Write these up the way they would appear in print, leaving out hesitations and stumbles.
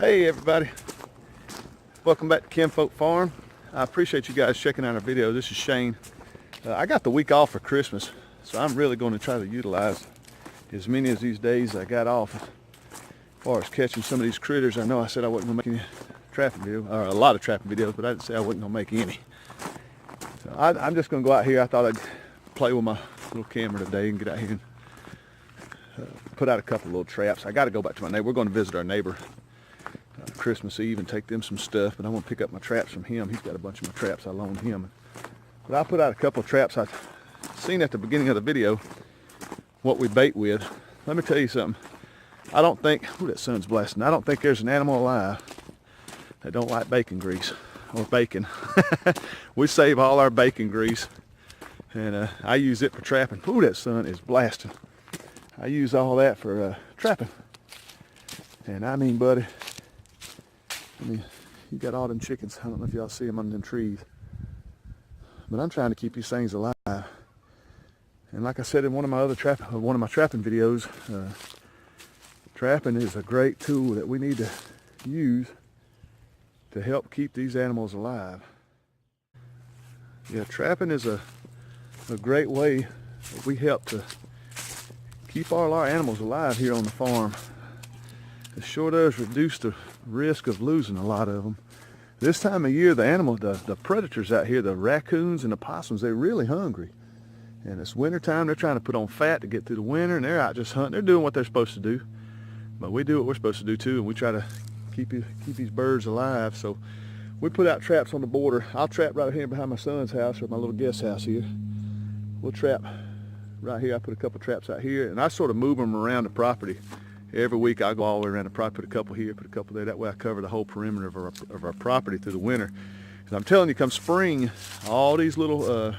Hey everybody, welcome back to Kinfolk Farm. I appreciate you guys checking out our video. This is Shane. I got the week off for Christmas, so I'm really going to try to utilize as many of these days I got off as far as catching some of these critters. I know I said I wasn't going to make any trapping videos, or a lot of trapping videos, but I didn't say I wasn't going to make any. So I'm just going to go out here. I thought I'd play with my little camera today and get out here and put out a couple little traps. I got to go back to my neighbor. We're going to visit our neighbor Christmas Eve and take them some stuff, but I want to pick up my traps from him. He's got a bunch of my traps I loaned him. But I put out a couple of traps I seen at the beginning of the video what we bait with. Let me tell you something. I don't think, ooh, that sun's blasting. I don't think there's an animal alive that don't like bacon grease or bacon. We save all our bacon grease, and I use it for trapping. Ooh, that sun is blasting. I use all that for trapping. And I mean, buddy, you got all them chickens. I don't know if y'all see them under them trees, but I'm trying to keep these things alive. And like I said in one of my trapping videos, trapping is a great tool that we need to use to help keep these animals alive. Yeah, trapping is a great way that we help to keep all our animals alive here on the farm. It sure does reduce the risk of losing a lot of them. This time of year, the predators out here, the raccoons and the possums, they're really hungry. And it's winter time, they're trying to put on fat to get through the winter, and they're out just hunting. They're doing what they're supposed to do. But we do what we're supposed to do too, and we try to keep these birds alive. So we put out traps on the border. I'll trap right here behind my son's house, or my little guest house here. We'll trap right here. I put a couple traps out here, and I sort of move them around the property. Every week I go all the way around the property, put a couple here, put a couple there. That way I cover the whole perimeter of our property through the winter. And I'm telling you, come spring, all these little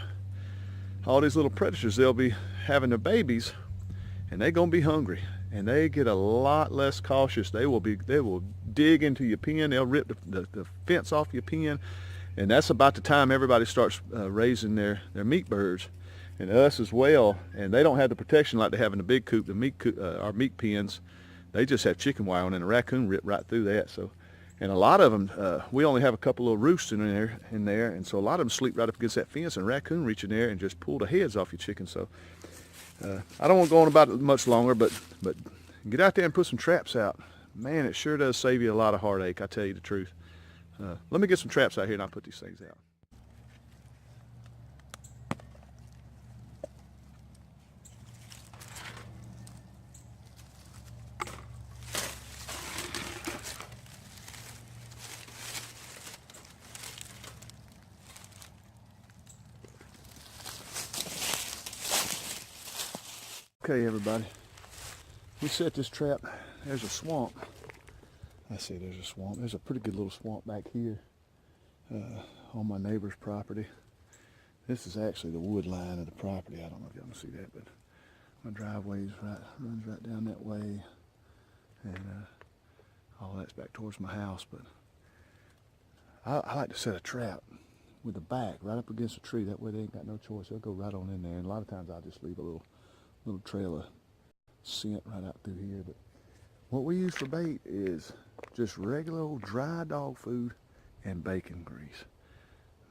predators, they'll be having their babies, and they're gonna be hungry, and they get a lot less cautious. They will dig into your pen. They'll rip the fence off your pen, and that's about the time everybody starts raising their meat birds, and us as well. And they don't have the protection like they have in the big coop, our meat pens. They just have chicken wire on, and a raccoon rip right through that. So, and a lot of them, we only have a couple little roosts in there, and so a lot of them sleep right up against that fence, and a raccoon reach in there and just pull the heads off your chicken. So, I don't want to go on about it much longer, but get out there and put some traps out. Man, it sure does save you a lot of heartache, I tell you the truth. Let me get some traps out here and I'll put these things out. Okay, everybody, we set this trap. There's a swamp. I see there's a swamp. There's a pretty good little swamp back here on my neighbor's property. This is actually the wood line of the property. I don't know if y'all can see that, but my driveway runs right down that way, and all that's back towards my house. But I like to set a trap with the back right up against a tree. That way they ain't got no choice. They'll go right on in there. And a lot of times I'll just leave a little trail of scent right out through here. But what we use for bait is just regular old dry dog food and bacon grease.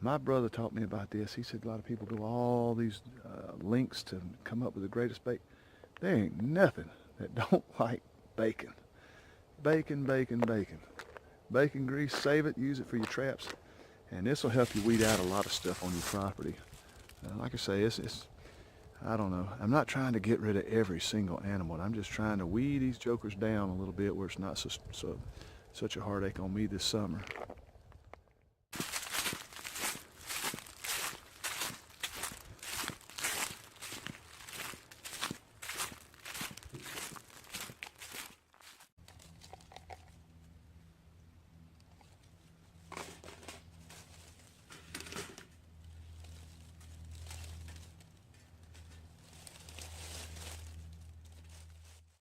My brother taught me about this. He said a lot of people go all these lengths to come up with the greatest bait. There ain't nothing that don't like bacon. Bacon, bacon, bacon. Bacon grease, save it, use it for your traps, and this will help you weed out a lot of stuff on your property. Like I say, I don't know. I'm not trying to get rid of every single animal. I'm just trying to weed these jokers down a little bit where it's not such a heartache on me this summer.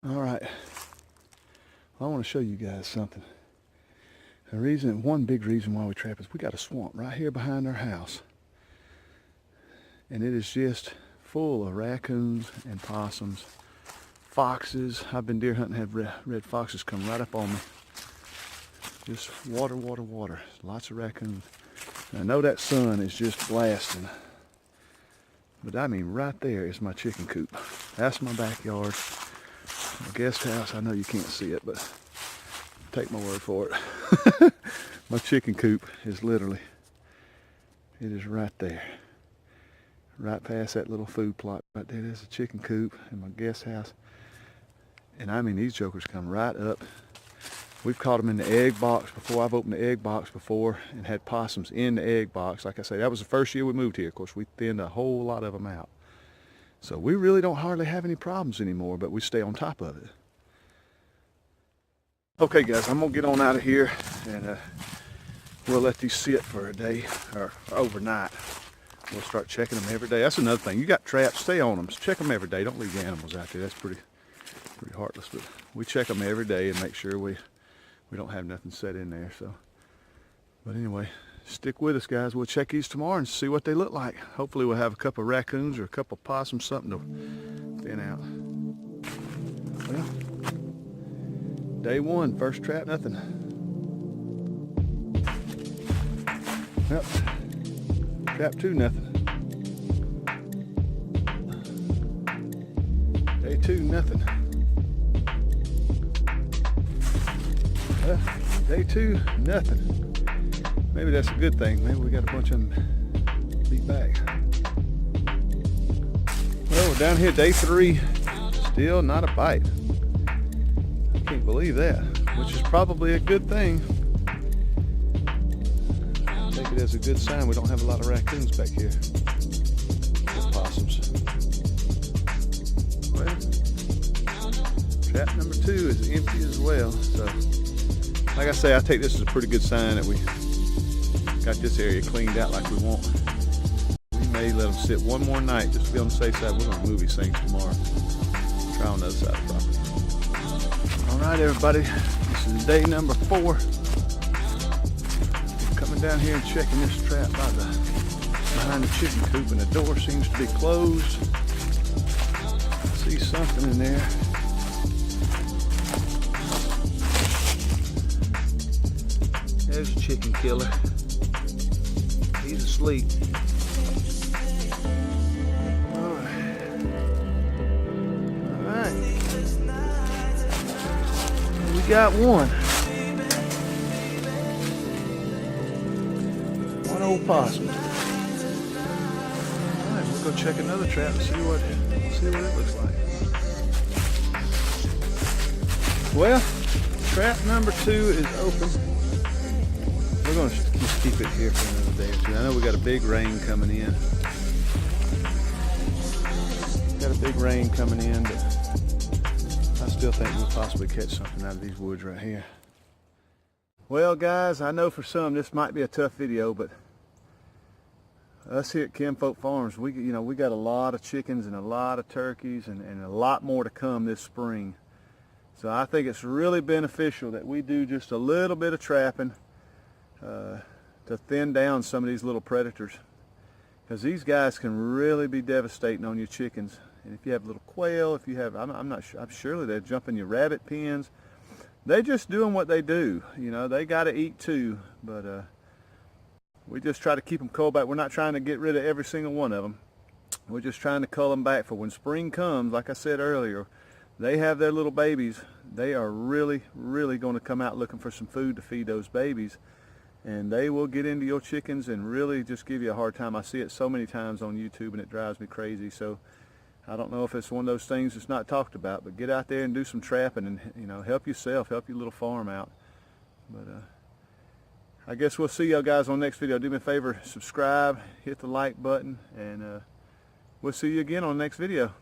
All right, well, I want to show you guys something. One big reason why we trap is we got a swamp right here behind our house, and it is just full of raccoons and possums, foxes. I've been deer hunting, had red foxes come right up on me. Just water, water, water. Lots of raccoons. I know that sun is just blasting. But I mean, right there is my chicken coop. That's my backyard. My guest house, I know you can't see it, but take my word for it. My chicken coop is literally, it is right there. Right past that little food plot right there. There's a chicken coop and my guest house. And I mean, these jokers come right up. We've caught them in the egg box before. I've opened the egg box before and had possums in the egg box. Like I say, that was the first year we moved here. Of course, we thinned a whole lot of them out. So we really don't hardly have any problems anymore, but we stay on top of it. Okay guys, I'm gonna get on out of here and we'll let these sit for a day or overnight. We'll start checking them every day. That's another thing. You got traps, stay on them. Check them every day. Don't leave the animals out there. That's pretty heartless, but we check them every day and make sure we don't have nothing set in there. So, but anyway, stick with us guys. We'll check these tomorrow and see what they look like. Hopefully we'll have a couple of raccoons or a couple of possums, something to thin out. Well, day one, first trap, nothing. Yep. Trap two, nothing. Day two, nothing. Day two, nothing. Maybe that's a good thing. Maybe we got a bunch of them beat back. Well, we're down here, day three. Still not a bite. I can't believe that, which is probably a good thing. I take it as a good sign we don't have a lot of raccoons back here. Just possums. Well, trap number two is empty as well. So, like I say, I take this as a pretty good sign that we got this area cleaned out like we want. We may let them sit one more night just to be on the safe side. We're going to move these things tomorrow. Try on the other side of the property. All right, everybody. This is day number 4. We're coming down here and checking this trap behind the chicken coop, and the door seems to be closed. I see something in there. There's a chicken killer. He's asleep. All right. We got one. One old possum. All right, we'll go check another trap and see what it looks like. Well, trap number 2 is open. We're going to just keep it here for another day or two. I know we got a big rain coming in. Got a big rain coming in, but I still think we'll possibly catch something out of these woods right here. Well guys, I know for some this might be a tough video, but us here at Kinfolk Farms, we got a lot of chickens and a lot of turkeys and a lot more to come this spring. So I think it's really beneficial that we do just a little bit of trapping to thin down some of these little predators, because these guys can really be devastating on your chickens. And if you have little quail, if you have, I'm not sure, I'm surely they jump in your rabbit pens. They just doing what they do. You know, they got to eat too, but we just try to keep them culled back. We're not trying to get rid of every single one of them. We're just trying to cull them back for when spring comes. Like I said earlier, they have their little babies. They are really, really going to come out looking for some food to feed those babies. And they will get into your chickens and really just give you a hard time. I see it so many times on YouTube and it drives me crazy. So I don't know if it's one of those things that's not talked about, but get out there and do some trapping and, you know, help yourself, help your little farm out. But I guess we'll see y'all guys on the next video. Do me a favor, subscribe, hit the like button, and we'll see you again on the next video.